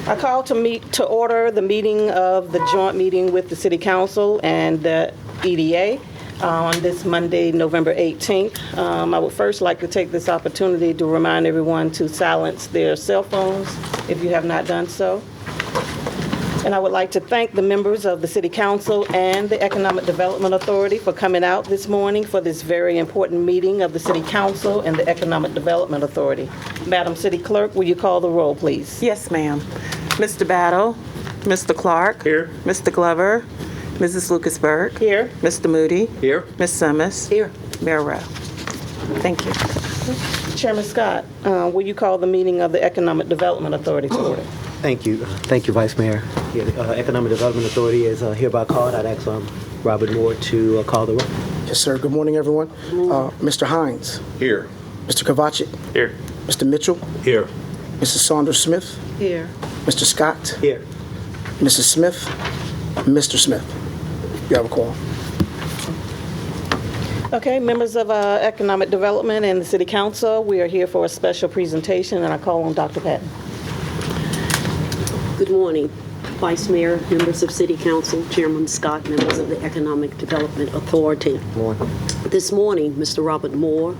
I call to order the meeting of the joint meeting with the City Council and the EDA on this Monday, November 18th. I would first like to take this opportunity to remind everyone to silence their cell phones if you have not done so. And I would like to thank the members of the City Council and the Economic Development Authority for coming out this morning for this very important meeting of the City Council and the Economic Development Authority. Madam City Clerk, will you call the roll, please? Yes, ma'am. Mr. Battle, Mr. Clark. Here. Mr. Glover, Mrs. Lucasberg. Here. Mr. Moody. Here. Ms. Summers. Here. Mayor Rowe. Thank you. Chairman Scott, will you call the meeting of the Economic Development Authority to order? Thank you. Thank you, Vice Mayor. Economic Development Authority is hereby called. I'd ask Robert Moore to call the roll. Yes, sir. Good morning, everyone. Mr. Hines. Here. Mr. Kovacic. Here. Mr. Mitchell. Here. Mrs. Saunders-Smith. Here. Mr. Scott. Here. Mrs. Smith. Mr. Smith. You have a quorum. Okay, members of Economic Development and the City Council, we are here for a special presentation, and I call on Dr. Patton. Good morning, Vice Mayor, members of City Council, Chairman Scott, members of the Economic Development Authority. This morning, Mr. Robert Moore,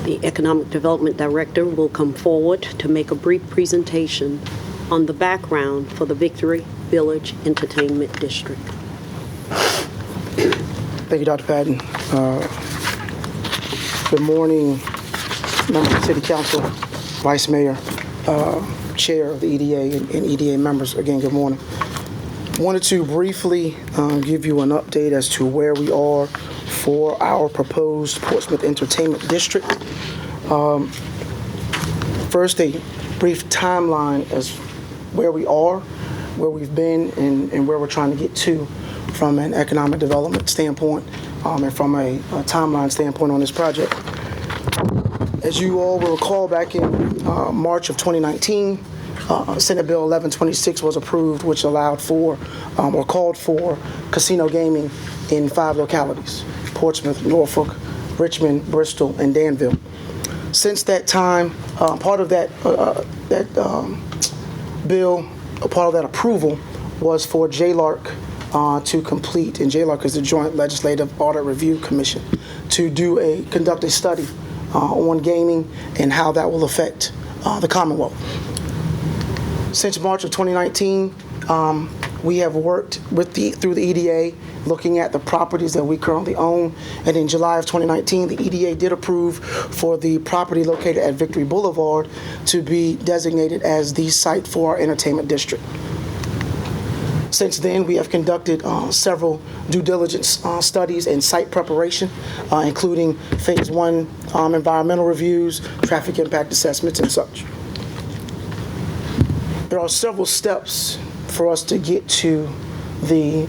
the Economic Development Director, will come forward to make a brief presentation on the background for the Victory Village Entertainment District. Thank you, Dr. Patton. Good morning, members of the City Council, Vice Mayor, Chair of the EDA, and EDA members. Again, good morning. Wanted to briefly give you an update as to where we are for our proposed Portsmouth Entertainment District. First, a brief timeline as where we are, where we've been, and where we're trying to get to from an economic development standpoint and from a timeline standpoint on this project. As you all will recall, back in March of 2019, Senate Bill 1126 was approved, which allowed for or called for casino gaming in 5 localities: Portsmouth, Norfolk, Richmond, Bristol, and Danville. Since that time, part of that bill, a part of that approval was for JLARC to complete, and JLARC is the Joint Legislative Audit Review Commission, to conduct a study on gaming and how that will affect the Commonwealth. Since March of 2019, we have worked through the EDA, looking at the properties that we currently own. And in July of 2019, the EDA did approve for the property located at Victory Boulevard to be designated as the site for our entertainment district. Since then, we have conducted several due diligence studies and site preparation, including Phase 1 environmental reviews, traffic impact assessments, and such. There are several steps for us to get to the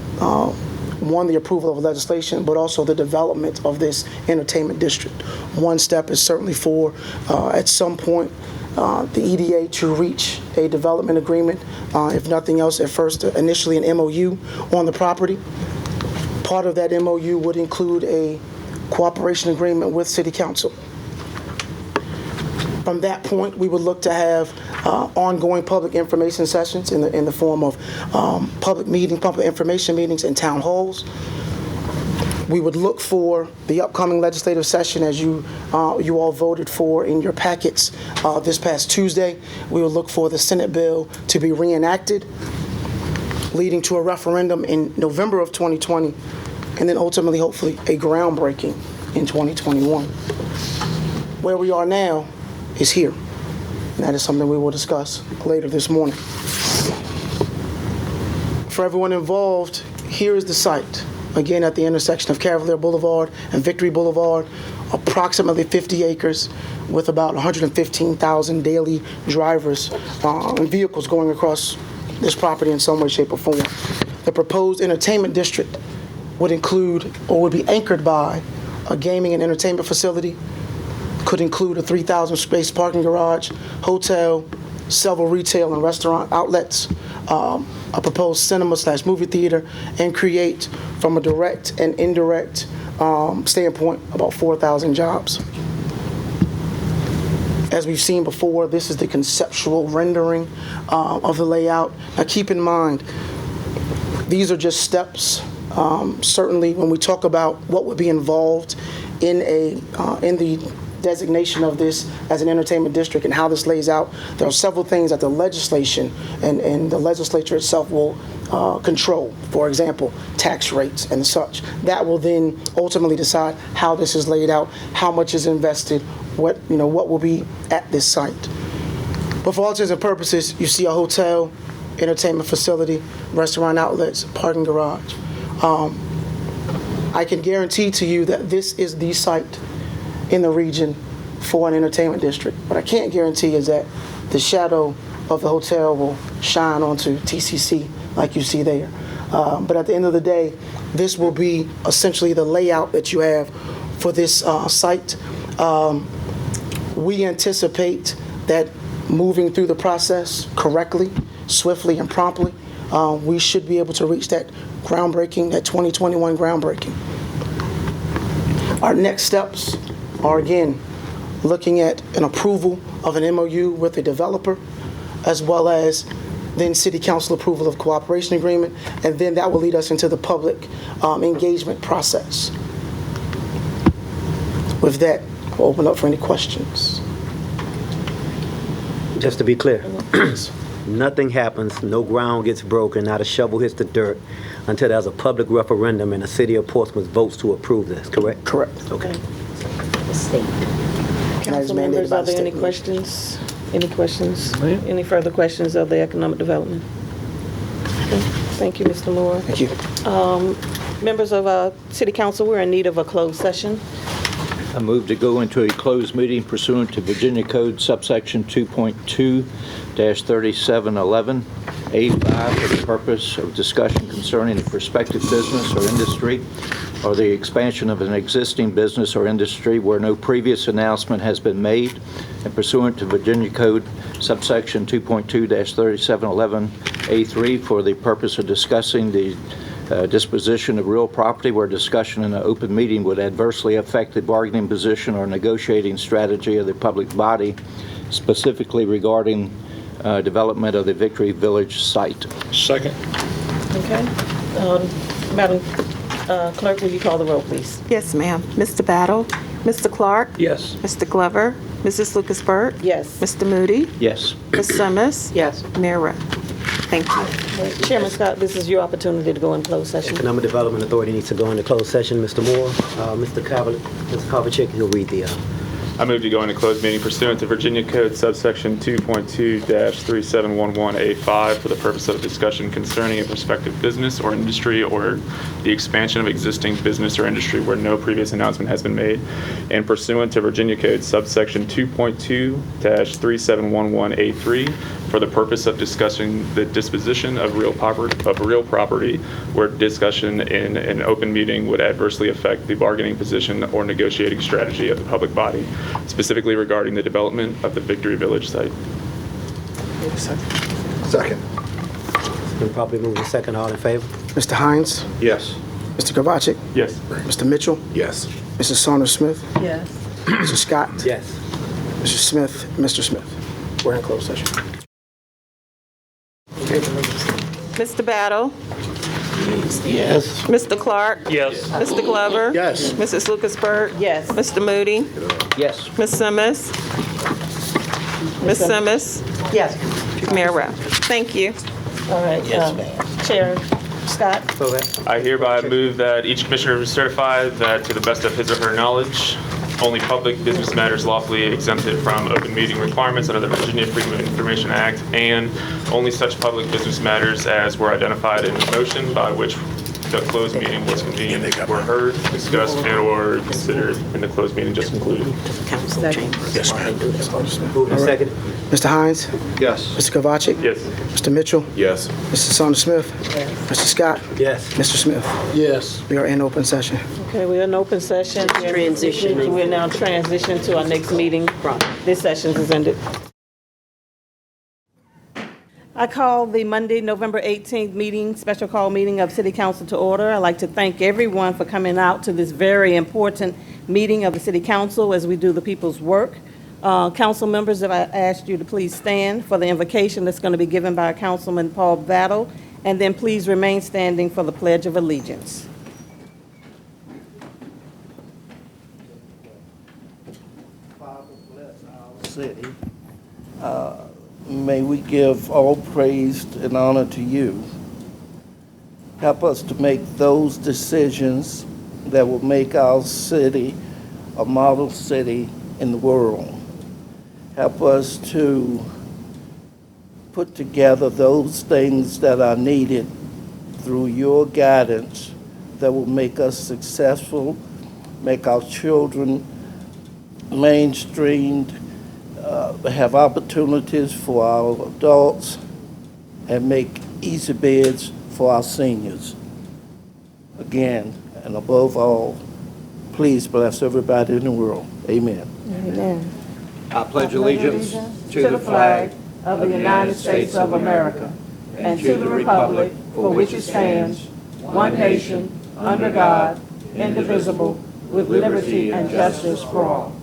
approval of legislation, but also the development of this entertainment district. One step is certainly for, at some point, the EDA to reach a development agreement, if nothing else, at first, initially an MOU on the property. Part of that MOU would include a cooperation agreement with City Council. From that point, we would look to have ongoing public information sessions in the form of public information meetings and town halls. We would look for the upcoming legislative session, as you all voted for in your packets this past Tuesday. We would look for the Senate bill to be reenacted, leading to a referendum in November of 2020, and then ultimately, hopefully, a groundbreaking in 2021. Where we are now is here, and that is something we will discuss later this morning. For everyone involved, here is the site. Again, at the intersection of Cavalier Boulevard and Victory Boulevard, approximately 50 acres with about 115,000 daily drivers and vehicles going across this property in some way, shape, or form. The proposed entertainment district would include, or would be anchored by, a gaming and entertainment facility, could include a 3,000 space parking garage, hotel, several retail and restaurant outlets, a proposed cinema/movie theater, and create, from a direct and indirect standpoint, about 4,000 jobs. As we've seen before, this is the conceptual rendering of the layout. Now keep in mind, these are just steps. Certainly, when we talk about what would be involved in the designation of this as an entertainment district and how this lays out, there are several things that the legislation and the legislature itself will control. For example, tax rates and such. That will then ultimately decide how this is laid out, how much is invested, what will be at this site. But for all intents and purposes, you see a hotel, entertainment facility, restaurant outlets, parking garage. I can guarantee to you that this is the site in the region for an entertainment district. What I can't guarantee is that the shadow of the hotel will shine onto TCC like you see there. But at the end of the day, this will be essentially the layout that you have for this site. We anticipate that moving through the process correctly, swiftly, and promptly, we should be able to reach that groundbreaking, that 2021 groundbreaking. Our next steps are, again, looking at an approval of an MOU with the developer, as well as then City Council approval of cooperation agreement, and then that will lead us into the public engagement process. With that, I'll open up for any questions. Just to be clear, nothing happens, no ground gets broken, not a shovel hits the dirt until there's a public referendum and the city of Portsmouth votes to approve this, correct? Correct. Okay. The state. Council members, are there any questions? Any questions? Any further questions of the economic development? Okay. Thank you, Mr. Moore. Thank you. Members of City Council, we're in need of a closed session. I move to go into a closed meeting pursuant to Virginia Code subsection 2.2-3711, A5, for the purpose of discussion concerning a prospective business or industry or the expansion of an existing business or industry where no previous announcement has been made, and pursuant to Virginia Code subsection 2.2-3711, A3, for the purpose of discussing the disposition of real property where discussion in an open meeting would adversely affect the bargaining position or negotiating strategy of the public body, specifically regarding development of the Victory Village site. Second. Okay. Madam Clerk, will you call the roll, please? Yes, ma'am. Mr. Battle? Mr. Clark? Yes. Mr. Glover? Mrs. Lucas-Burt? Yes. Mr. Moody? Yes. Ms. Summers? Yes. Mayor Rupp? Thank you. Chairman Scott, this is your opportunity to go in closed session. Economic Development Authority needs to go into closed session. Mr. Moore, Mr. Kovacic, he'll read the... I move to go into closed meeting pursuant to Virginia Code subsection 2.2-3711A5 for the purpose of discussion concerning a prospective business or industry or the expansion of existing business or industry where no previous announcement has been made, and pursuant to Virginia Code subsection 2.2-3711A3 for the purpose of discussing the disposition of real property where discussion in an open meeting would adversely affect the bargaining position or negotiating strategy of the public body, specifically regarding the development of the Victory Village site. Second. Been properly moved in second. All in favor? Mr. Hines? Yes. Mr. Kovacic? Yes. Mr. Mitchell? Yes. Mrs. Saunders-Smith? Yes. Mr. Scott? Yes. Mr. Smith? Mr. Smith? We're in closed session. Mr. Battle? Yes. Mr. Clark? Yes. Mr. Glover? Yes. Mrs. Lucas-Burt? Yes. Mr. Moody? Yes. Ms. Summers? Ms. Summers? Yes. Mayor Rupp? Thank you. All right. Chair Scott? Go ahead. I hereby move that each commissioner certify that to the best of his or her knowledge, only public business matters lawfully exempted from open meeting requirements under the Virginia Freedom of Information Act, and only such public business matters as were identified in the motion by which the closed meeting was convened were heard, discussed, and/or considered in the closed meeting just concluded. Council chambers. Yes, ma'am. Moved in second. Mr. Hines? Yes. Mr. Kovacic? Yes. Mr. Mitchell? Yes. Mrs. Saunders-Smith? Mr. Scott? Yes. Mr. Smith? Yes. We are in open session. Okay, we're in open session. Transitioning. We're now transitioning to our next meeting. This session is ended. I call the Monday, November 18th meeting, special call meeting of City Council to order. I'd like to thank everyone for coming out to this very important meeting of the City Council as we do the people's work. Council members, if I asked you to please stand for the invocation that's going to be given by Councilman Paul Battle, and then please remain standing for the Pledge of Allegiance. Father, bless our city. May we give all praise and honor to you. Help us to make those decisions that will make our city a model city in the world. Help us to put together those things that are needed through your guidance that will make us successful, make our children mainstreamed, have opportunities for our adults, and make easy beds for our seniors. Again, and above all, please bless everybody in the world. Amen. Amen. I pledge allegiance to the flag of the United States of America and to the republic for which it stands, one nation, under God, indivisible, with liberty and justice for all.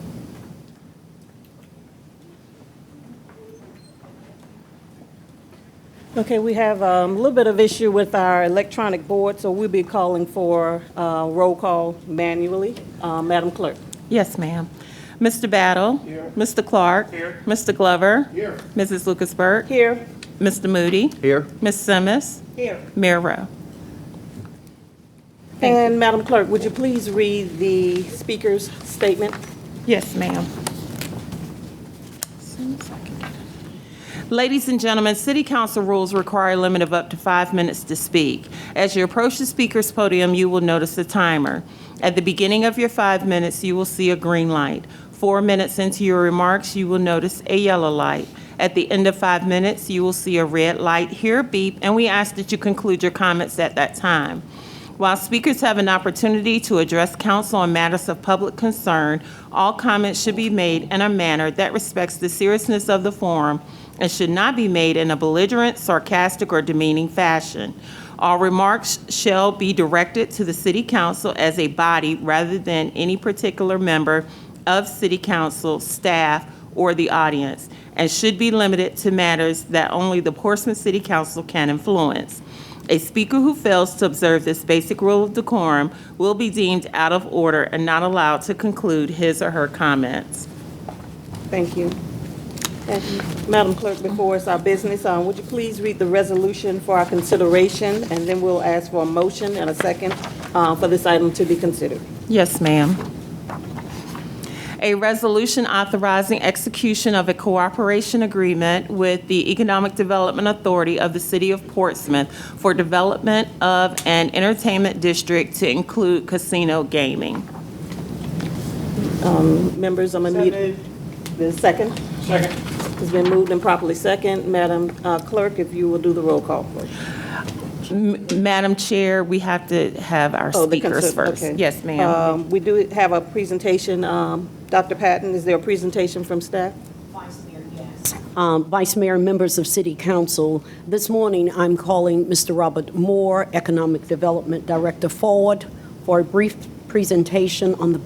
Okay, we have a little bit of issue with our electronic board, so we'll be calling for roll call manually. Madam Clerk. Yes, ma'am. Mr. Battle. Here. Mr. Clark. Here. Mr. Glover. Here. Mrs. Lucasberg. Here. Mr. Moody. Here. Ms. Simmons. Here. Mayor Rowe. And Madam Clerk, would you please read the speaker's statement? Yes, ma'am. Ladies and gentlemen, City Council rules require a limit of up to 5 minutes to speak. As you approach the speaker's podium, you will notice a timer. At the beginning of your 5 minutes, you will see a green light. 4 minutes into your remarks, you will notice a yellow light. At the end of 5 minutes, you will see a red light, hear a beep, and we ask that you conclude your comments at that time. While speakers have an opportunity to address council on matters of public concern, all comments should be made in a manner that respects the seriousness of the forum and should not be made in a belligerent, sarcastic, or demeaning fashion. All remarks shall be directed to the City Council as a body rather than any particular member of City Council, staff, or the audience, and should be limited to matters that only the Portsmouth City Council can influence. A speaker who fails to observe this basic rule of decorum will be deemed out of order and not allowed to conclude his or her comments. Thank you. And Madam Clerk, before it's our business, would you please read the resolution for our consideration, and then we'll ask for a motion and a second for this item to be considered. Yes, ma'am. A resolution authorizing execution of a cooperation agreement with the Economic Development Authority of the City of Portsmouth for development of an entertainment district to include casino gaming. Members, I'm going to need the second. Second. It's been moved and properly second. Madam Clerk, if you will do the roll call, please. Madam Chair, we have to have our speakers first. Okay. Yes, ma'am. We do have a presentation. Dr. Patton, is there a presentation from staff? Vice Mayor, members of City Council, this morning I'm calling Mr. Robert Moore, Economic Development Director, forward for a brief presentation on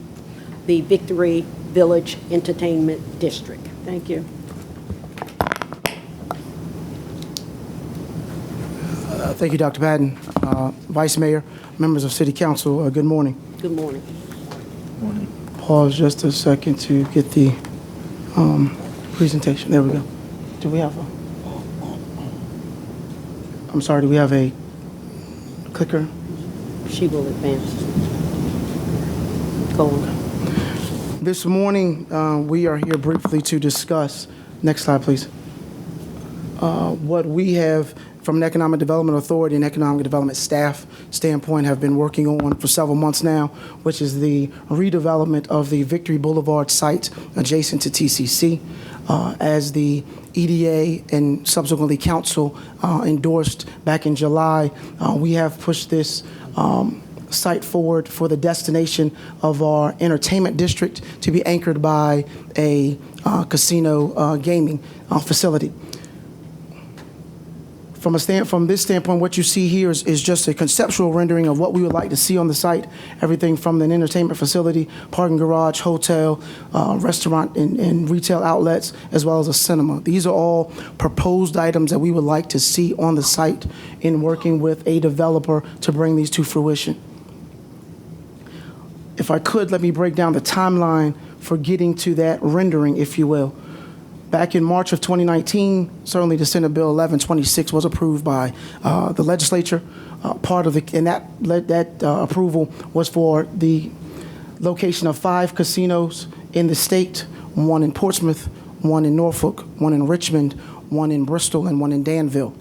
the Victory Village Entertainment District. Thank you. Thank you, Dr. Patton. Vice Mayor, members of City Council, good morning. Good morning. Pause just a second to get the presentation. There we go. Do we have I'm sorry, do we have a clicker? She will advance. Go on. This morning, we are here briefly to discuss, next slide, please, what we have from an Economic Development Authority and Economic Development staff standpoint have been working on for several months now, which is the redevelopment of the Victory Boulevard site adjacent to TCC. As the EDA and subsequently Council endorsed back in July, we have pushed this site forward for the destination of our entertainment district to be anchored by a casino gaming facility. From this standpoint, what you see here is just a conceptual rendering of what we would like to see on the site. Everything from an entertainment facility, parking garage, hotel, restaurant, and retail outlets, as well as a cinema. These are all proposed items that we would like to see on the site in working with a developer to bring these to fruition. If I could, let me break down the timeline for getting to that rendering, if you will. Back in March of 2019, certainly the Senate Bill 1126 was approved by the legislature. That approval was for the location of 5 casinos in the state, 1 in Portsmouth, 1 in Norfolk, 1 in Richmond, 1 in Bristol, and 1 in Danville.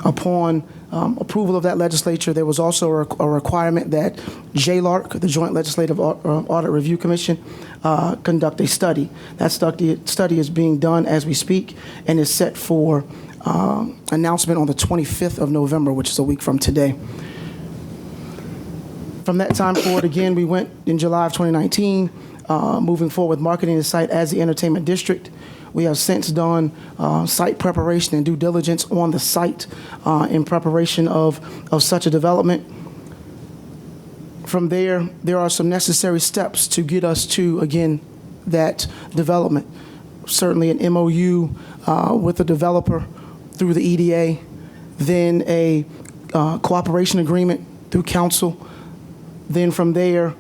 Upon approval of that legislature, there was also a requirement that JLARC, the Joint Legislative Audit Review Commission, conduct a study. That study is being done as we speak and is set for announcement on the 25th of November, which is a week from today. From that time forward, again, we went in July of 2019, moving forward with marketing the site as the entertainment district. We have since done site preparation and due diligence on the site in preparation of such a development. From there are some necessary steps to get us to, again, that development. Certainly an MOU with the developer through the EDA, then a cooperation agreement through council. Then from there,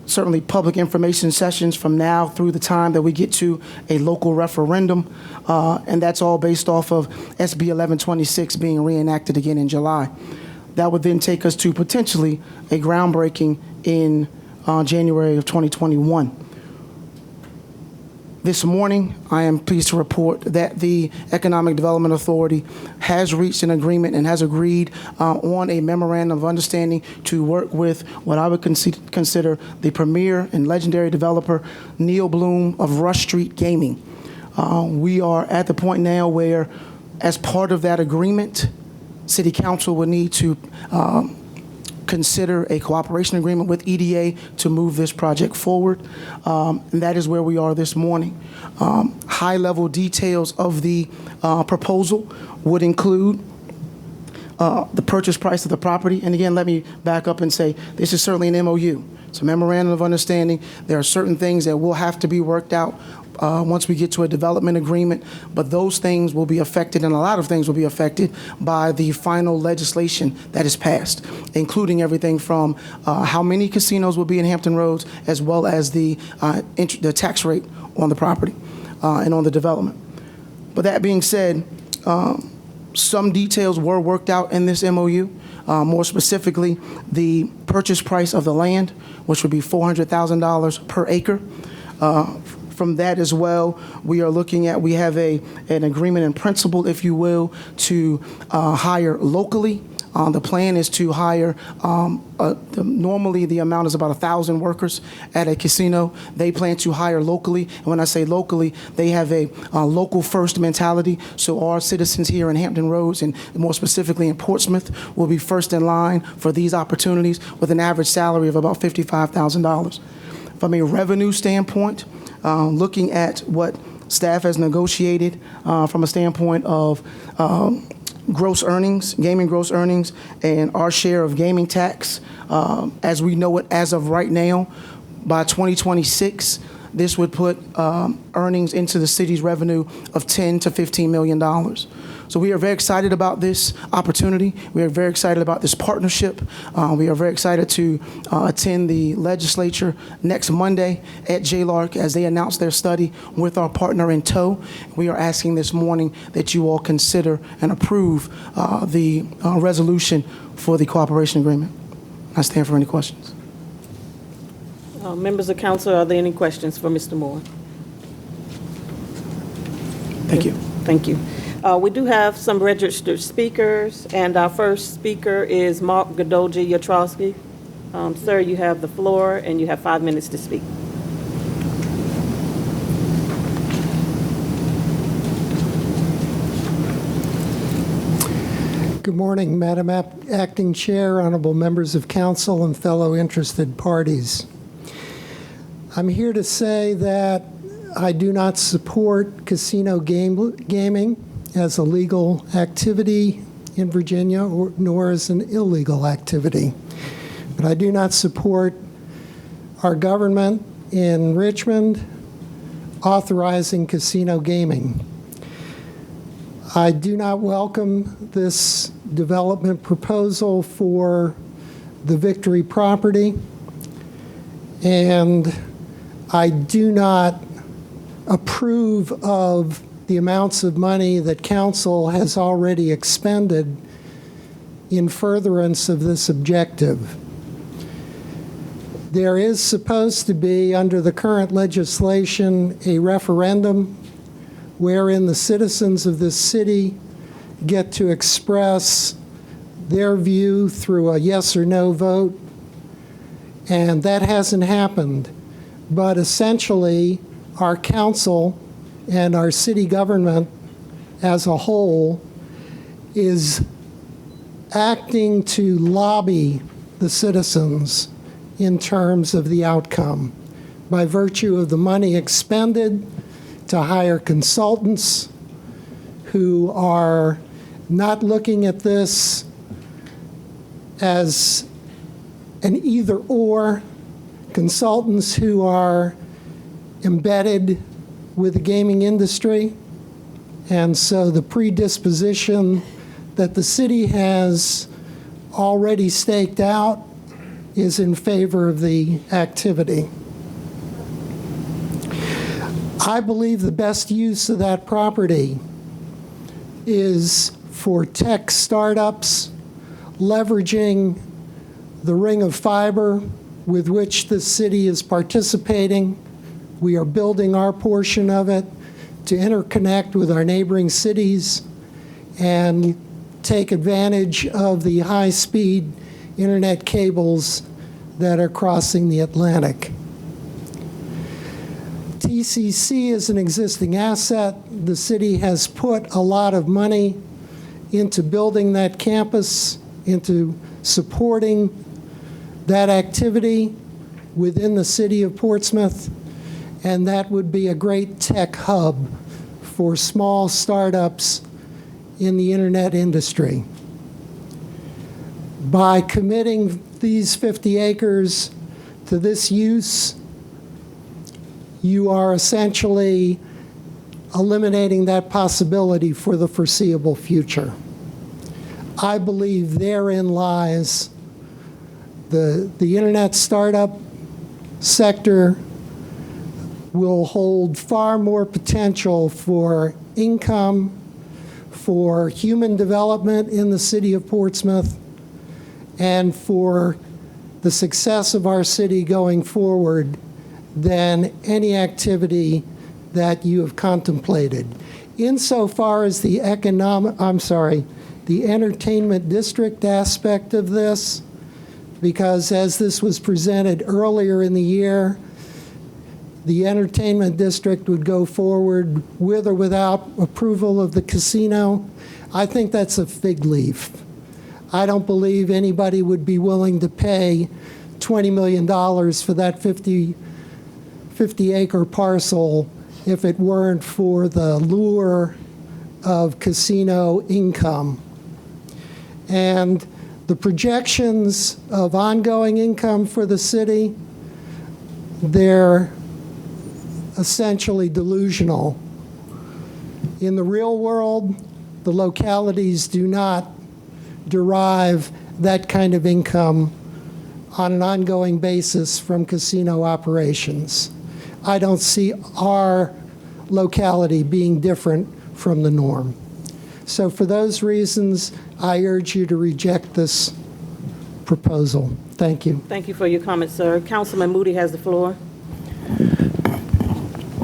certainly public information sessions from now through the time that we get to a local referendum, and that's all based off of SB 1126 being reenacted again in July. That would then take us to potentially a groundbreaking in January of 2021. This morning, I am pleased to report that the Economic Development Authority has reached an agreement and has agreed on a memorandum of understanding to work with what I would consider the premier and legendary developer, Neil Bloom of Rush Street Gaming. We are at the point now where, as part of that agreement, City Council would need to consider a cooperation agreement with EDA to move this project forward. And that is where we are this morning. High-level details of the proposal would include the purchase price of the property. And again, let me back up and say, this is certainly an MOU. It's a memorandum of understanding. There are certain things that will have to be worked out once we get to a development agreement, but those things will be affected, and a lot of things will be affected by the final legislation that is passed, including everything from how many casinos will be in Hampton Roads, as well as the tax rate on the property and on the development. But that being said, some details were worked out in this MOU. More specifically, the purchase price of the land, which would be $400,000 per acre. From that as well, we are looking at, we have an agreement in principle, if you will, to hire locally. The plan is to hire, normally the amount is about 1,000 workers at a casino. They plan to hire locally. And when I say locally, they have a local first mentality. So our citizens here in Hampton Roads, and more specifically in Portsmouth, will be first in line for these opportunities with an average salary of about $55,000. From a revenue standpoint, looking at what staff has negotiated from a standpoint of gross earnings, gaming gross earnings, and our share of gaming tax, as we know it as of right now, by 2026, this would put earnings into the city's revenue of $10 to $15 million. So we are very excited about this opportunity. We are very excited about this partnership. We are very excited to attend the legislature next Monday at JLARC as they announce their study with our partner in tow. We are asking this morning that you all consider and approve the resolution for the cooperation agreement. I stand for any questions. Members of council, are there any questions for Mr. Moore? Thank you. Thank you. We do have some registered speakers, and our first speaker is Mark Godoji Yatrowski. Sir, you have the floor, and you have 5 minutes to speak. Good morning, Madam Acting Chair, honorable members of council, and fellow interested parties. I'm here to say that I do not support casino gaming. as a legal activity in Virginia, nor as an illegal activity. But I do not support our government in Richmond authorizing casino gaming. I do not welcome this development proposal for the Victory property, and I do not approve of the amounts of money that council has already expended in furtherance of this objective. There is supposed to be, under the current legislation, a referendum wherein the citizens of this city get to express their view through a yes or no vote, and that hasn't happened. But essentially, our council and our city government as a whole is acting to lobby the citizens in terms of the outcome by virtue of the money expended to hire consultants who are not looking at this as an either-or, consultants who are embedded with the gaming industry. And so the predisposition that the city has already staked out is in favor of the activity. I believe the best use of that property is for tech startups leveraging the ring of fiber with which the city is participating. We are building our portion of it to interconnect with our neighboring cities and take advantage of the high-speed internet cables that are crossing the Atlantic. TCC is an existing asset. The city has put a lot of money into building that campus, into supporting that activity within the city of Portsmouth, and that would be a great tech hub for small startups in the internet industry. By committing these 50 acres to this use, you are essentially eliminating that possibility for the foreseeable future. I believe therein lies the internet startup sector will hold far more potential for income, for human development in the city of Portsmouth, and for the success of our city going forward than any activity that you have contemplated. Insofar as the entertainment district aspect of this, because as this was presented earlier in the year, the entertainment district would go forward with or without approval of the casino. I think that's a fig leaf. I don't believe anybody would be willing to pay $20 million for that 50-acre parcel if it weren't for the lure of casino income. And the projections of ongoing income for the city, they're essentially delusional. In the real world, the localities do not derive that kind of income on an ongoing basis from casino operations. I don't see our locality being different from the norm. So for those reasons, I urge you to reject this proposal. Thank you. Thank you for your comments, sir. Councilman Moody has the floor.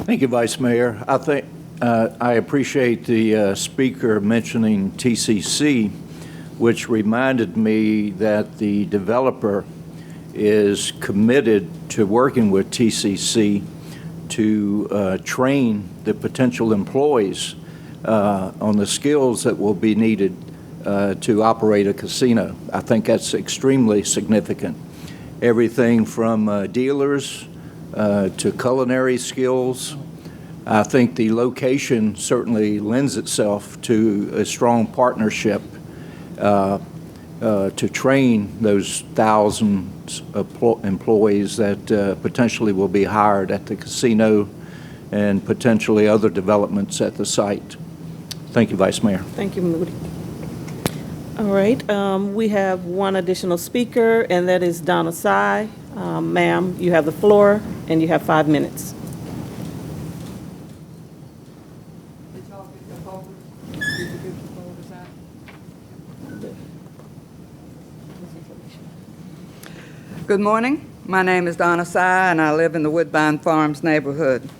Thank you, Vice Mayor. I think I appreciate the speaker mentioning TCC, which reminded me that the developer is committed to working with TCC to train the potential employees on the skills that will be needed to operate a casino. I think that's extremely significant. Everything from dealers to culinary skills, I think the location certainly lends itself to a strong partnership to train those thousands of employees that potentially will be hired at the casino and potentially other developments at the site. Thank you, Vice Mayor. Thank you, Moody. All right, we have one additional speaker, and that is Donna Sy. Ma'am, you have the floor, and you have 5 minutes. Good morning. My name is Donna Sy, and I live in the Woodbine Farms neighborhood.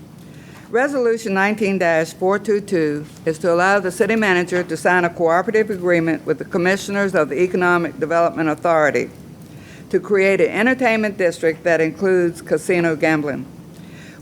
Resolution 19-422 is to allow the city manager to sign a cooperative agreement with the commissioners of the Economic Development Authority to create an entertainment district that includes casino gambling.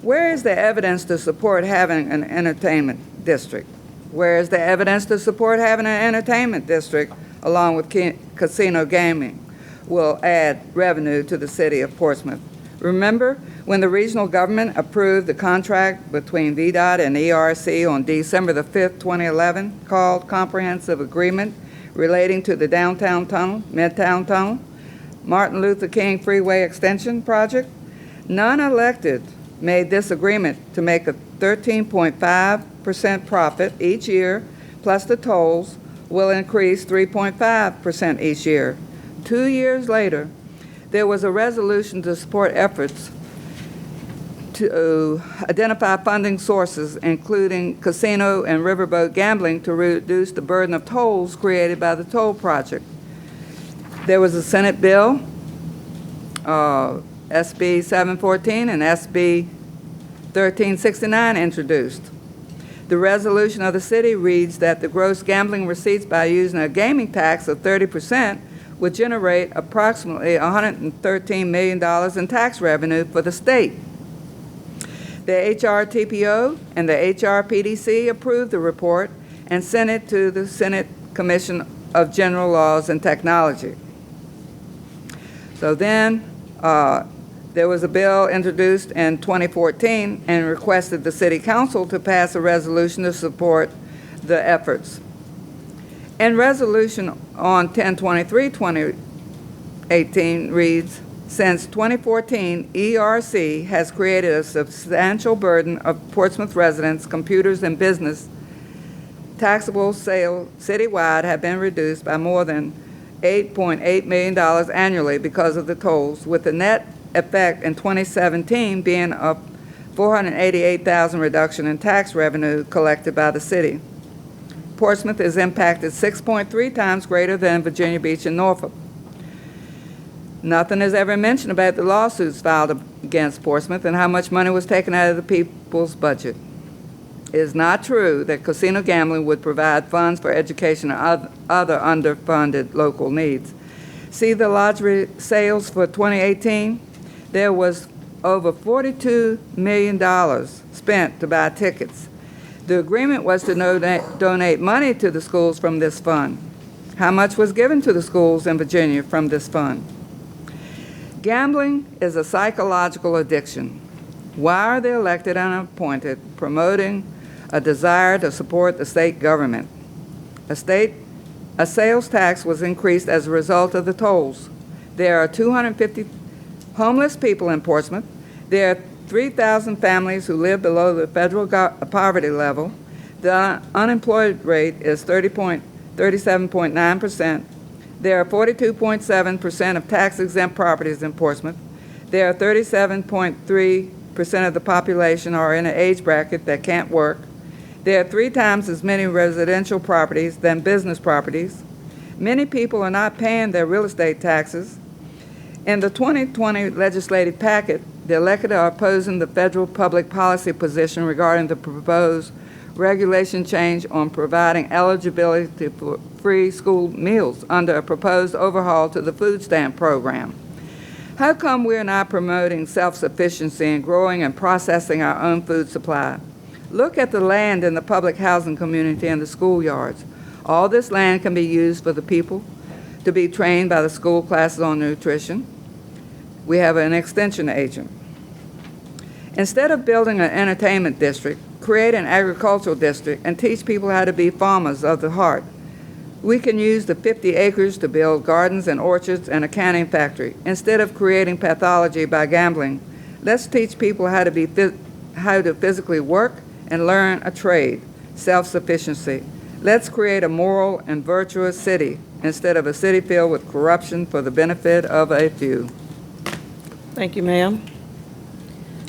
Where is the evidence to support having an entertainment district? Where is the evidence to support having an entertainment district along with casino gaming will add revenue to the city of Portsmouth? Remember when the regional government approved the contract between VDOT and ERC on December the 5th, 2011, called Comprehensive Agreement relating to the Downtown Tunnel, Midtown Tunnel, Martin Luther King Freeway Extension Project? Non-elected made this agreement to make a 13.5% profit each year, plus the tolls will increase 3.5% each year. 2 years later, there was a resolution to support efforts to identify funding sources, including casino and riverboat gambling, to reduce the burden of tolls created by the toll project. There was a Senate bill, SB 714 and SB 1369 introduced. The resolution of the city reads that the gross gambling receipts by using a gaming tax of 30% would generate approximately $113 million in tax revenue for the state. The HRTPO and the HRPDC approved the report and sent it to the Senate Commission of General Laws and Technology. So then there was a bill introduced in 2014 and requested the City Council to pass a resolution to support the efforts. And resolution on 10/23/2018 reads, since 2014, ERC has created a substantial burden of Portsmouth residents, computers, and business. Taxable sales citywide have been reduced by more than $8.8 million annually because of the tolls, with the net effect in 2017 being a $488,000 reduction in tax revenue collected by the city. Portsmouth is impacted 6.3 times greater than Virginia Beach and Norfolk. Nothing is ever mentioned about the lawsuits filed against Portsmouth and how much money was taken out of the people's budget. It is not true that casino gambling would provide funds for education or other underfunded local needs. See the lottery sales for 2018? There was over $42 million spent to buy tickets. The agreement was to donate money to the schools from this fund. How much was given to the schools in Virginia from this fund? Gambling is a psychological addiction. Why are the elected and appointed promoting a desire to support the state government? A sales tax was increased as a result of the tolls. There are 250 homeless people in Portsmouth. There are 3,000 families who live below the federal poverty level. The unemployment rate is 37.9%. There are 42.7% of tax-exempt properties in Portsmouth. There are 37.3% of the population are in an age bracket that can't work. There are 3 times as many residential properties than business properties. Many people are not paying their real estate taxes. In the 2020 legislative packet, the elected are opposing the federal public policy position regarding the proposed regulation change on providing eligibility for free school meals under a proposed overhaul to the food stamp program. How come we're not promoting self-sufficiency in growing and processing our own food supply? Look at the land in the public housing community and the schoolyards. All this land can be used for the people to be trained by the school classes on nutrition. We have an extension agent. Instead of building an entertainment district, create an agricultural district and teach people how to be farmers of the heart. We can use the 50 acres to build gardens and orchards and a canning factory. Instead of creating pathology by gambling, let's teach people how to physically work and learn a trade, self-sufficiency. Let's create a moral and virtuous city instead of a city filled with corruption for the benefit of a few. Thank you, ma'am.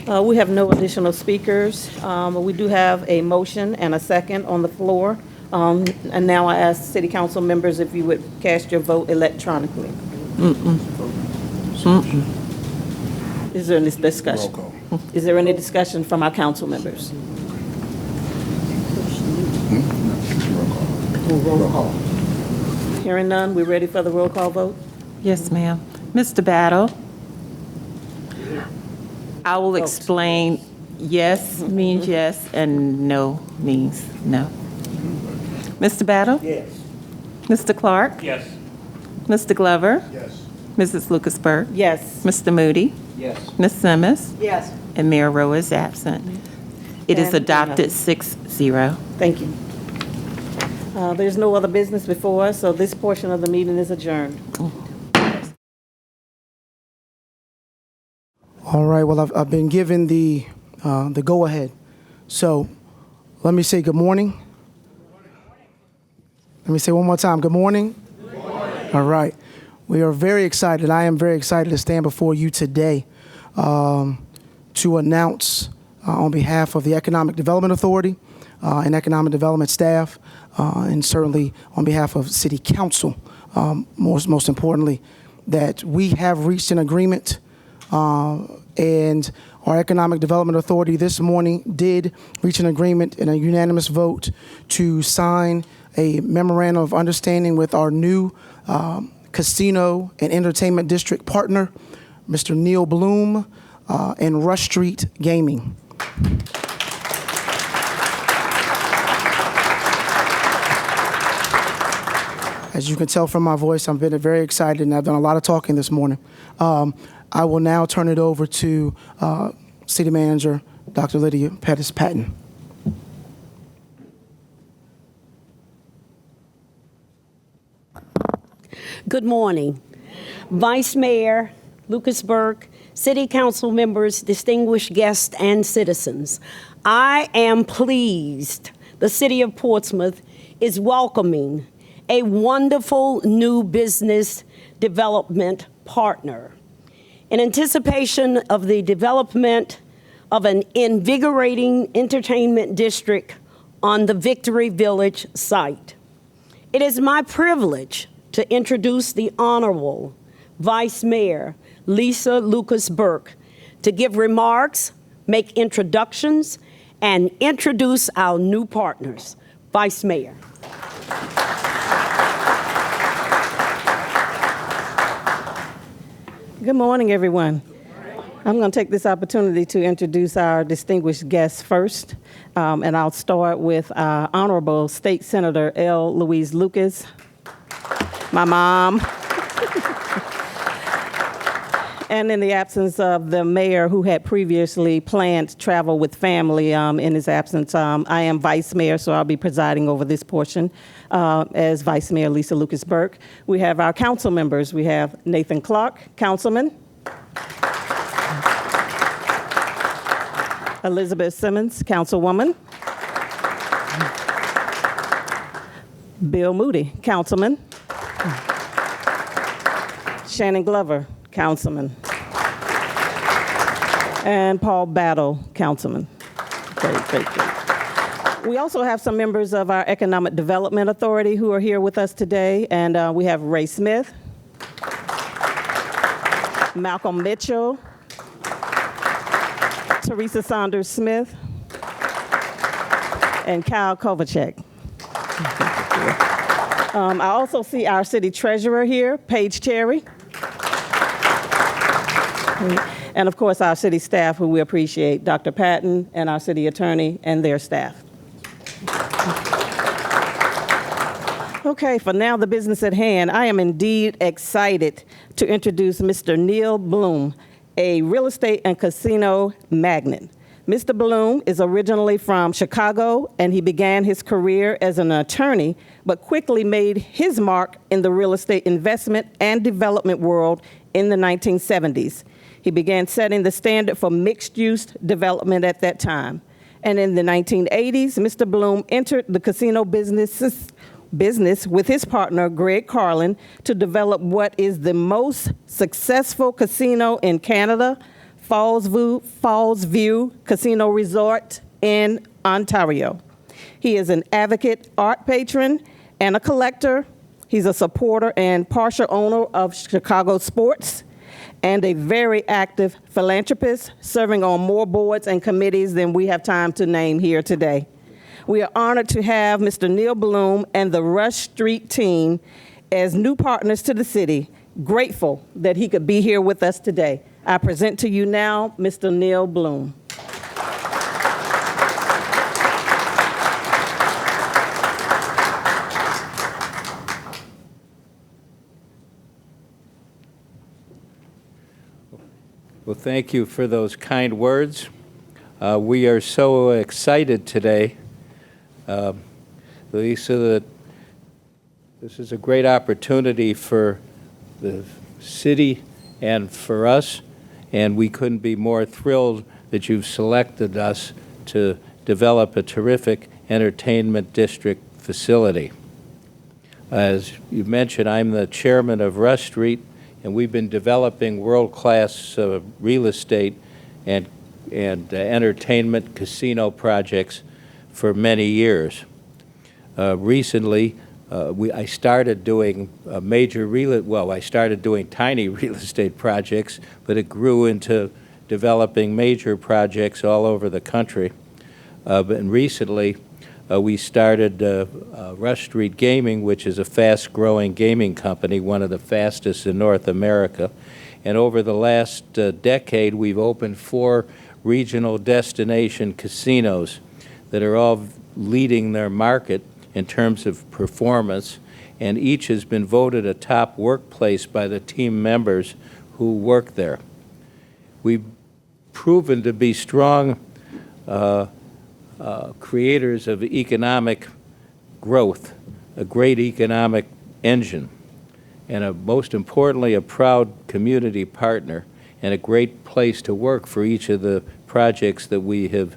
We have no additional speakers. We do have a motion and a second on the floor. And now I ask city council members if you would cast your vote electronically. Is there any discussion? Is there any discussion from our council members? Hearing none, we ready for the roll call vote? Yes, ma'am. Mr. Battle? I will explain yes means yes and no means no. Mr. Battle? Yes. Mr. Clark? Yes. Mr. Glover? Yes. Mrs. Lucasberg? Yes. Mr. Moody? Yes. Ms. Simmons? Yes. And Mayor Rowe is absent. It is And adopted 6-0. Thank you. There's no other business before us, so this portion of the meeting is adjourned. All right, well, I've been given the go-ahead. So let me say good morning. Let me say one more time, good morning. Good morning. All right. We are very excited. I am very excited to stand before you today to announce on behalf of the Economic Development Authority and Economic Development staff, and certainly on behalf of City Council, most importantly, that we have reached an agreement, and our Economic Development Authority this morning did reach an agreement in a unanimous vote to sign a memorandum of understanding with our new casino and entertainment district partner, Mr. Neil Bloom, and Rush Street Gaming. As you can tell from my voice, I've been very excited, and I've done a lot of talking this morning. I will now turn it over to City Manager Dr. Lydia Pettis-Patton. Good morning. Vice Mayor Lucasberg, City Council members, distinguished guests, and citizens. I am pleased the City of Portsmouth is welcoming a wonderful new business development partner. In anticipation of the development of an invigorating entertainment district on the Victory Village site, it is my privilege to introduce the Honorable Vice Mayor Lisa Lucas-Burke to give remarks, make introductions, and introduce our new partners. Vice Mayor. Good morning, everyone. I'm going to take this opportunity to introduce our distinguished guests first, and I'll start with Honorable State Senator L. Louise Lucas, my mom, and in the absence of the mayor who had previously planned to travel with family in his absence, I am Vice Mayor, so I'll be presiding over this portion as Vice Mayor Lisa Lucas-Burke. We have our council members. We have Nathan Clark, Councilman. Elizabeth Simmons, Councilwoman. Bill Moody, Councilman. Shannon Glover, Councilman. And Paul Battle, Councilman. Great. We also have some members of our Economic Development Authority who are here with us today, and we have Ray Smith, Malcolm Mitchell, Teresa Saunders Smith, and Kyle Kovacek. I also see our city treasurer here, Paige Cherry. And of course, our city staff, who we appreciate, Dr. Patton and our city attorney and their staff. Okay, for now, the business at hand. I am indeed excited to introduce Mr. Neil Bloom, a real estate and casino magnate. Mr. Bloom is originally from Chicago, and he began his career as an attorney, but quickly made his mark in the real estate investment and development world in the 1970s. He began setting the standard for mixed-use development at that time. And in the 1980s, Mr. Bloom entered the casino business with his partner, Greg Carlin, to develop what is the most successful casino in Canada, Falls View Casino Resort in Ontario. He is an advocate, art patron, and a collector. He's a supporter and partial owner of Chicago sports, and a very active philanthropist, serving on more boards and committees than we have time to name here today. We are honored to have Mr. Neil Bloom and the Rush Street team as new partners to the city. Grateful that he could be here with us today. I present to you now Mr. Neil Bloom. Well, thank you for those kind words. We are so excited today, Lisa, that this is a great opportunity for the city and for us, and we couldn't be more thrilled that you've selected us to develop a terrific entertainment district facility. As you mentioned, I'm the chairman of Rush Street, and we've been developing world-class real estate and entertainment casino projects for many years. Recently, I started doing I started doing tiny real estate projects, but it grew into developing major projects all over the country. And recently, we started Rush Street Gaming, which is a fast-growing gaming company, one of the fastest in North America. And over the last decade, we've opened 4 regional destination casinos that are all leading their market in terms of performance, and each has been voted a top workplace by the team members who work there. We've proven to be strong creators of economic growth, a great economic engine, and most importantly, a proud community partner and a great place to work for each of the projects that we have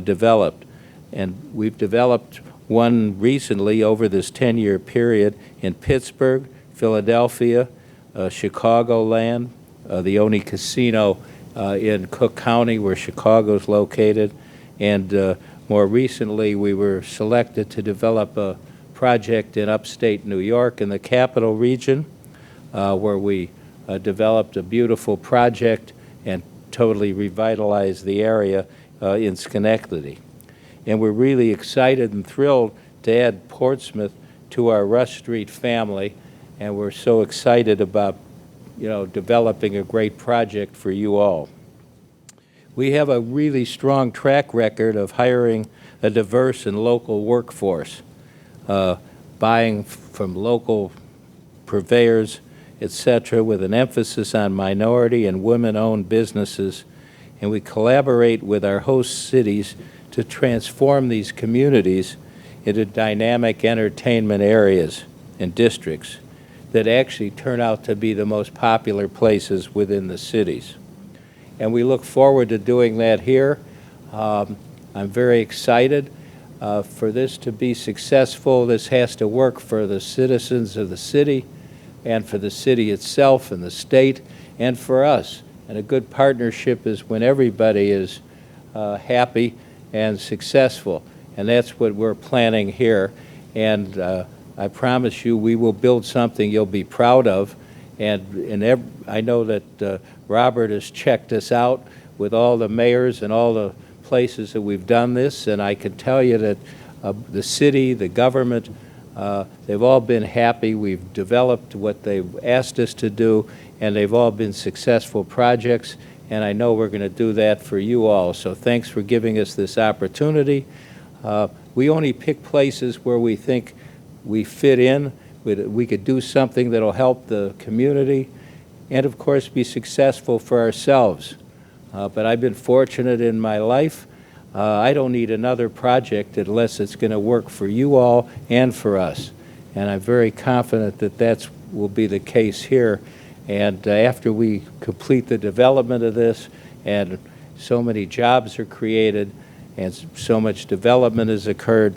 developed. And we've developed one recently over this 10-year period in Pittsburgh, Philadelphia, Chicagoland, the only casino in Cook County where Chicago's located, and more recently we were selected to develop a project in upstate New York in the Capital Region, where we developed a beautiful project and totally revitalized the area in Schenectady. And we're really excited and thrilled to add Portsmouth to our Rush Street family, and we're so excited about, developing a great project for you all. We have a really strong track record of hiring a diverse and local workforce, buying from local purveyors, etc., with an emphasis on minority and women-owned businesses, and we collaborate with our host cities to transform these communities into dynamic entertainment areas and districts that actually turn out to be the most popular places within the cities. And we look forward to doing that here. I'm very excited for this to be successful. This has to work for the citizens of the city and for the city itself and the state and for us. And a good partnership is when everybody is happy and successful. And that's what we're planning here. And I promise you we will build something you'll be proud of. And I know that Robert has checked us out with all the mayors and all the places that we've done this. And I can tell you that the city, the government, they've all been happy. We've developed what they've asked us to do, and they've all been successful projects. And I know we're going to do that for you all. So thanks for giving us this opportunity. We only pick places where we think we fit in, we could do something that'll help the community, and of course be successful for ourselves. But I've been fortunate in my life I don't need another project unless it's going to work for you all and for us. And I'm very confident that that will be the case here. And after we complete the development of this, and so many jobs are created, and so much development has occurred,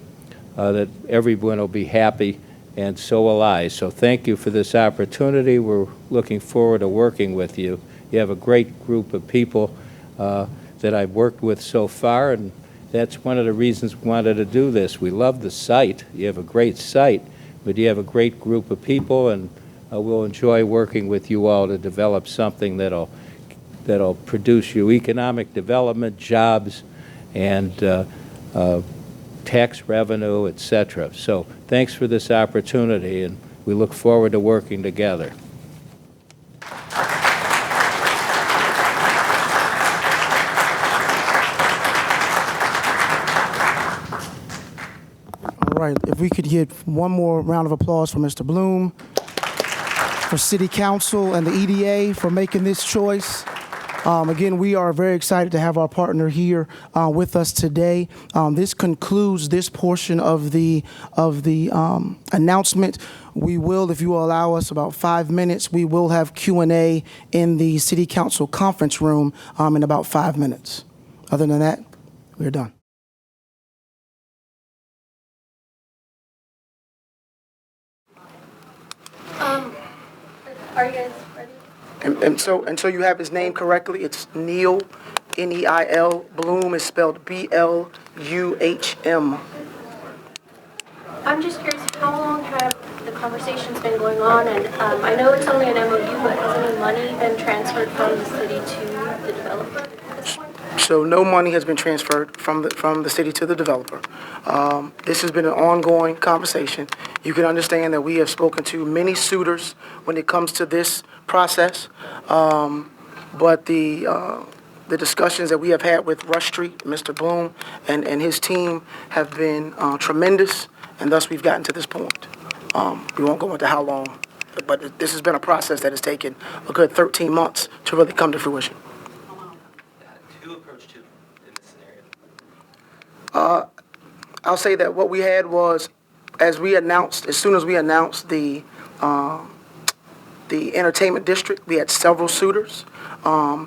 that everyone will be happy, and so will I. So thank you for this opportunity. We're looking forward to working with you. You have a great group of people that I've worked with so far, and that's one of the reasons we wanted to do this. We love the site. You have a great site, but you have a great group of people, and we'll enjoy working with you all to develop something that'll produce you economic development, jobs, and tax revenue, etc. So thanks for this opportunity, and we look forward to working together. All right, if we could get one more round of applause for Mr. Bloom, for City Council and the EDA for making this choice. Again, we are very excited to have our partner here with us today. This concludes this portion of the announcement. We will, if you will allow us about 5 minutes, we will have Q&A in the City Council conference room in about 5 minutes. Other than that, we're done. Are you guys ready? And so you have his name correctly. It's Neil, Neil. Bloom is spelled Bluhm. I'm just curious, how long have the conversations been going on? And I know it's only an MOU, but has any money been transferred from the city to the developer at this point? So no money has been transferred from the city to the developer. This has been an ongoing conversation. You can understand that we have spoken to many suitors when it comes to this process, but the discussions that we have had with Rush Street, Mr. Bloom, and his team have been tremendous, and thus we've gotten to this point. We won't go into how long, but this has been a process that has taken a good 13 months to really come to fruition. Who approached who in this scenario? I'll say that what we had was, as soon as we announced the entertainment district, we had several suitors.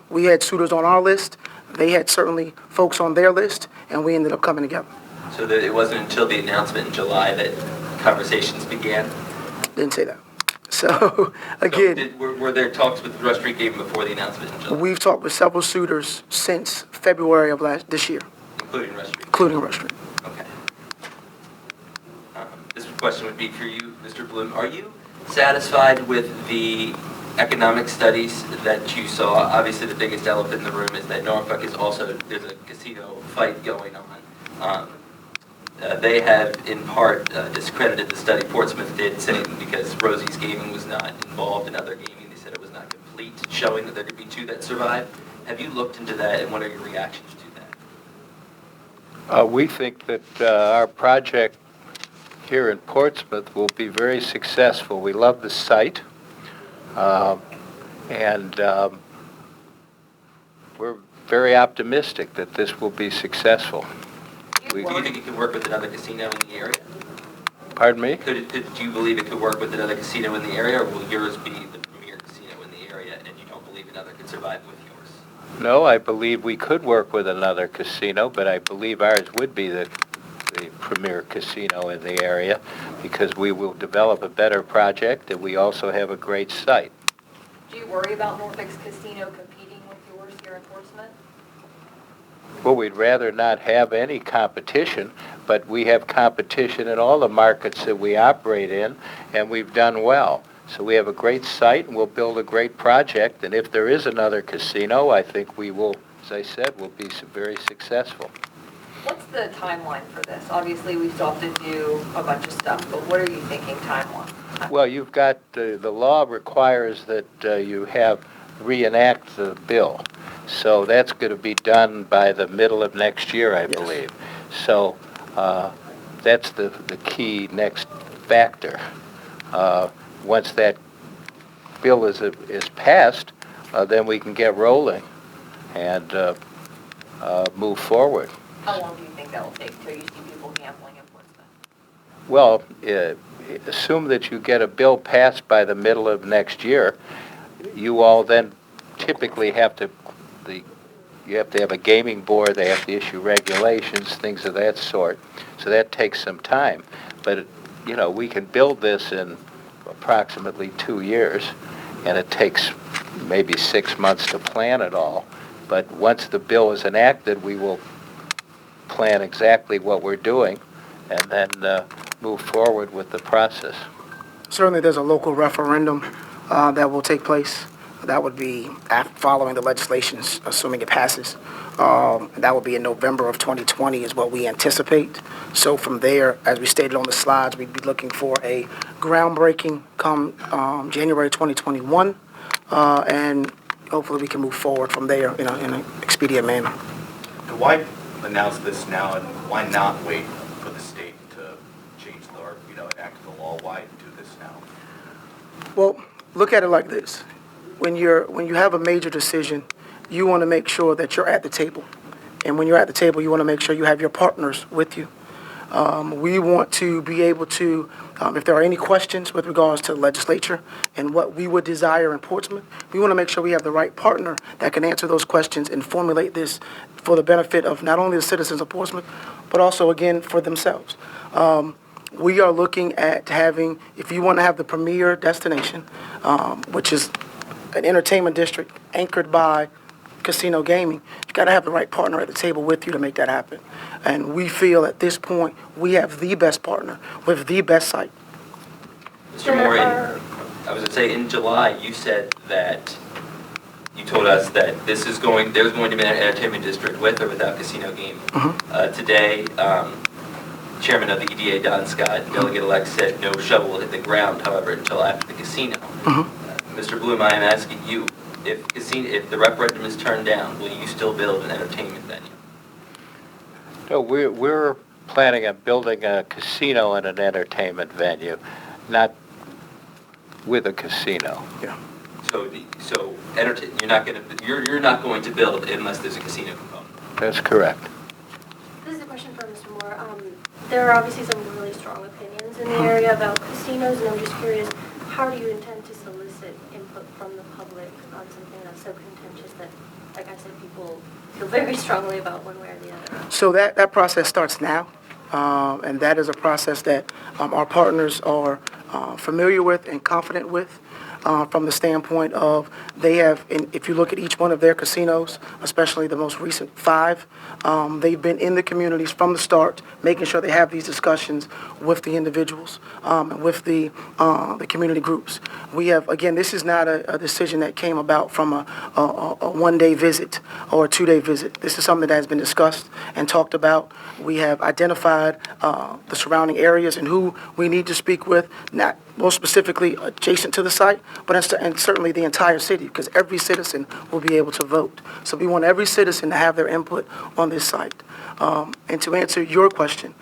We had suitors on our list. They had certainly folks on their list, and we ended up coming together. So that it wasn't until the announcement in July that conversations began? Didn't say that. So, again, So were there talks with the Rush Street even before the announcement in July? we've talked with several suitors since February of this year, Including Rush Street? including Rush Street. Okay. This question would be for you, Mr. Bloom. Are you satisfied with the economic studies that you saw? Obviously, the biggest elephant in the room is that Norfolk is also, there's a casino fight going on. They have, in part, discredited the study Portsmouth did, saying because Rosie's Gaming was not involved in other gaming, they said it was not complete, showing that there could be two that survived. Have you looked into that, and what are your reactions to that? We think that our project here in Portsmouth will be very successful. We love the site, and we're very optimistic that this will be successful. Do you think it could work with another casino in the area? Pardon me? Do you believe it could work with another casino in the area, or will yours be the premier casino in the area, and you don't believe another could survive with yours? No, I believe we could work with another casino, but I believe ours would be the premier casino in the area, because we will develop a better project, and we also have a great site. Do you worry about Norfolk's casino competing with yours here in Portsmouth? Well, we'd rather not have any competition, but we have competition in all the markets that we operate in, and we've done well. So we have a great site, and we'll build a great project, and if there is another casino, I think we will, as I said, will be very successful. What's the timeline for this? Obviously, we still have to do a bunch of stuff, but what are you thinking timeline? Well, you've got, the law requires that you reenact the bill. So that's going to be done by the middle of next year, I believe. So that's the key next factor. Once that bill is passed, then we can get rolling and move forward. How long do you think that will take till you see people gambling in Portsmouth? Well, assume that you get a bill passed by the middle of next year. You all then typically have to, you have to have a gaming board, they have to issue regulations, things of that sort. So that takes some time. But, you know, we can build this in approximately 2 years, and it takes maybe 6 months to plan it all. But once the bill is enacted, we will plan exactly what we're doing and then move forward with the process. Certainly, there's a local referendum that will take place. That would be following the legislation, assuming it passes. That will be in November of 2020 is what we anticipate. So from there, as we stated on the slides, we'd be looking for a groundbreaking come January 2021, and hopefully we can move forward from there in an expedient manner. Why announce this now, and why not wait for the state to change the, or, enact the law? Why do this now? Well, look at it like this. When you have a major decision, you want to make sure that you're at the table. And when you're at the table, you want to make sure you have your partners with you. We want to be able to, if there are any questions with regards to the legislature and what we would desire in Portsmouth, we want to make sure we have the right partner that can answer those questions and formulate this for the benefit of not only the citizens of Portsmouth, but also, again, for themselves. We are looking at having, if you want to have the premier destination, which is an entertainment district anchored by casino gaming, you've got to have the right partner at the table with you to make that happen. And we feel at this point we have the best partner with the best site. Mr. Moore, I was going to say, in July, you said that, you told us that there's going to be an entertainment district with or without casino gaming. Today, Chairman of the EDA, Don Scott, Delegate-elect, said no shovel will hit the ground, however, until after the casino. Mr. Bloom, I am asking you, if the referendum is turned down, will you still build an entertainment venue? No, we're planning on building a casino and an entertainment venue, not with a casino. Yeah. You're not going to build unless there's a casino component. That's correct. This is a question for Mr. Moore. There are obviously some really strong opinions in the area about casinos, and I'm just curious, how do you intend to solicit input from the public on something that's so contentious that, like I said, people feel very strongly about one way or the other? So that process starts now, and that is a process that our partners are familiar with and confident with. From the standpoint of they have, if you look at each one of their casinos, especially the most recent 5, they've been in the communities from the start, making sure they have these discussions with the individuals and with the community groups. We have, again, this is not a decision that came about from a one-day visit or a 2-day visit. This is something that has been discussed and talked about. We have identified the surrounding areas and who we need to speak with, not most specifically adjacent to the site, but and certainly the entire city, because every citizen will be able to vote. So we want every citizen to have their input on this site. And to answer your question,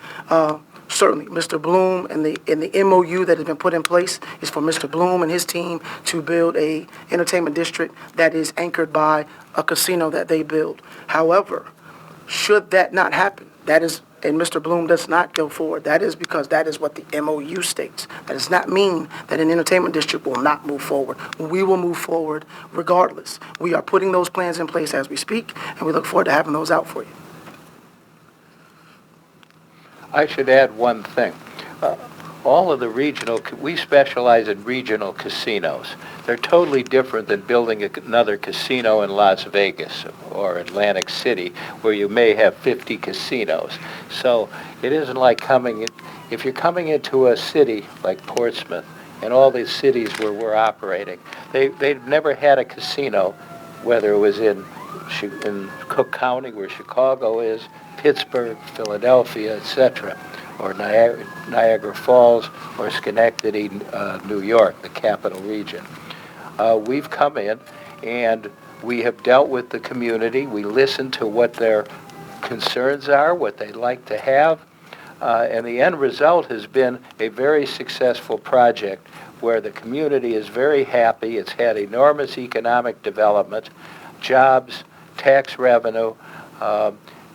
certainly Mr. Bloom and the MOU that has been put in place is for Mr. Bloom and his team to build a entertainment district that is anchored by a casino that they build. However, should that not happen, and Mr. Bloom does not go forward, that is because that is what the MOU states. That does not mean that an entertainment district will not move forward. We will move forward regardless. We are putting those plans in place as we speak, and we look forward to having those out for you. I should add one thing. All of the we specialize in regional casinos. They're totally different than building another casino in Las Vegas or Atlantic City, where you may have 50 casinos. So it isn't like if you're coming into a city like Portsmouth and all these cities where we're operating, they've never had a casino, whether it was in Cook County, where Chicago is, Pittsburgh, Philadelphia, etc., or Niagara Falls, or Schenectady, New York, the capital region. We've come in and we have dealt with the community. We listen to what their concerns are, what they'd like to have, and the end result has been a very successful project where the community is very happy. It's had enormous economic development, jobs, tax revenue.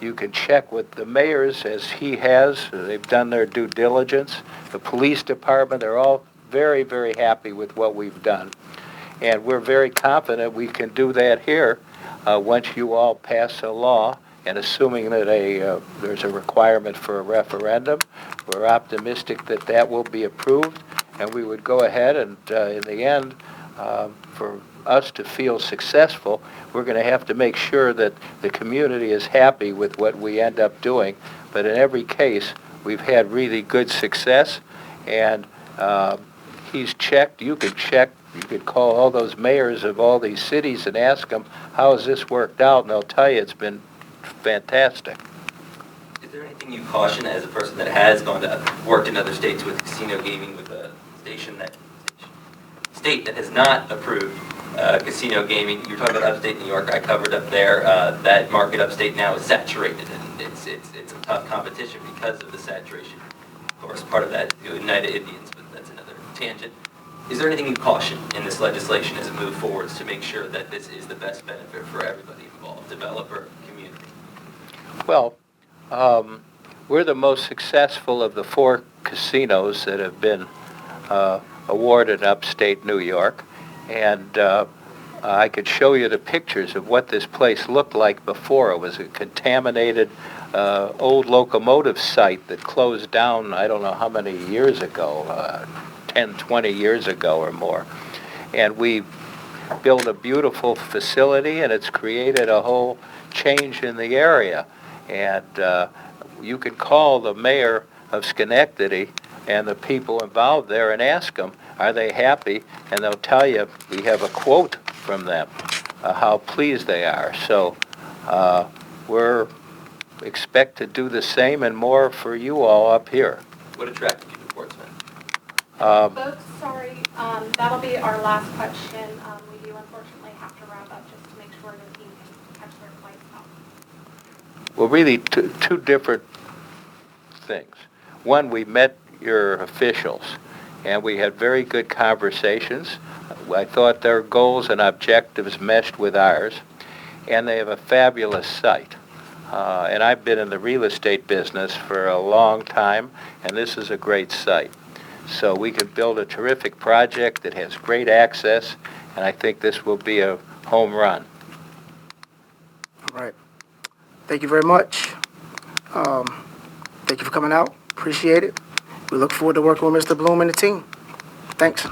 You can check with the mayors as he has. They've done their due diligence. The police department, they're all very, very happy with what we've done. And we're very confident we can do that here once you all pass a law. And assuming that there's a requirement for a referendum, we're optimistic that that will be approved. And we would go ahead and, in the end, for us to feel successful, we're going to have to make sure that the community is happy with what we end up doing. But in every case, we've had really good success, and he's checked. You can check. You could call all those mayors of all these cities and ask them, how has this worked out? And they'll tell you it's been fantastic. Is there anything you caution as a person that has gone to worked in other states with casino gaming with a state that has not approved casino gaming? You're talking about upstate New York. I covered up there. That market upstate now is saturated, and it's a tough competition because of the saturation. Of course, part of that is the United Indians, but that's another tangent. Is there anything you caution in this legislation as it moves forwards to make sure that this is the best benefit for everybody involved, developer, community? Well, we're the most successful of the 4 casinos that have been awarded upstate New York, and I could show you the pictures of what this place looked like before. It was a contaminated old locomotive site that closed down, I don't know how many years ago, 10, 20 years ago or more. And we built a beautiful facility, and it's created a whole change in the area. And you can call the mayor of Schenectady and the people involved there and ask them, are they happy? And they'll tell you, we have a quote from them, how pleased they are. So we're expect to do the same and more for you all up here. What attracted you to Portsmouth? Folks, sorry, that'll be our last question. We do unfortunately have to wrap up just to make sure the team can catch their flights out. Well, really, two different things. One, we met your officials, and we had very good conversations. I thought their goals and objectives meshed with ours, and they have a fabulous site. And I've been in the real estate business for a long time, and this is a great site. So we can build a terrific project that has great access, and I think this will be a home run. All right. Thank you very much. Thank you for coming out. Appreciate it. We look forward to working with Mr. Bloom and the team. Thanks.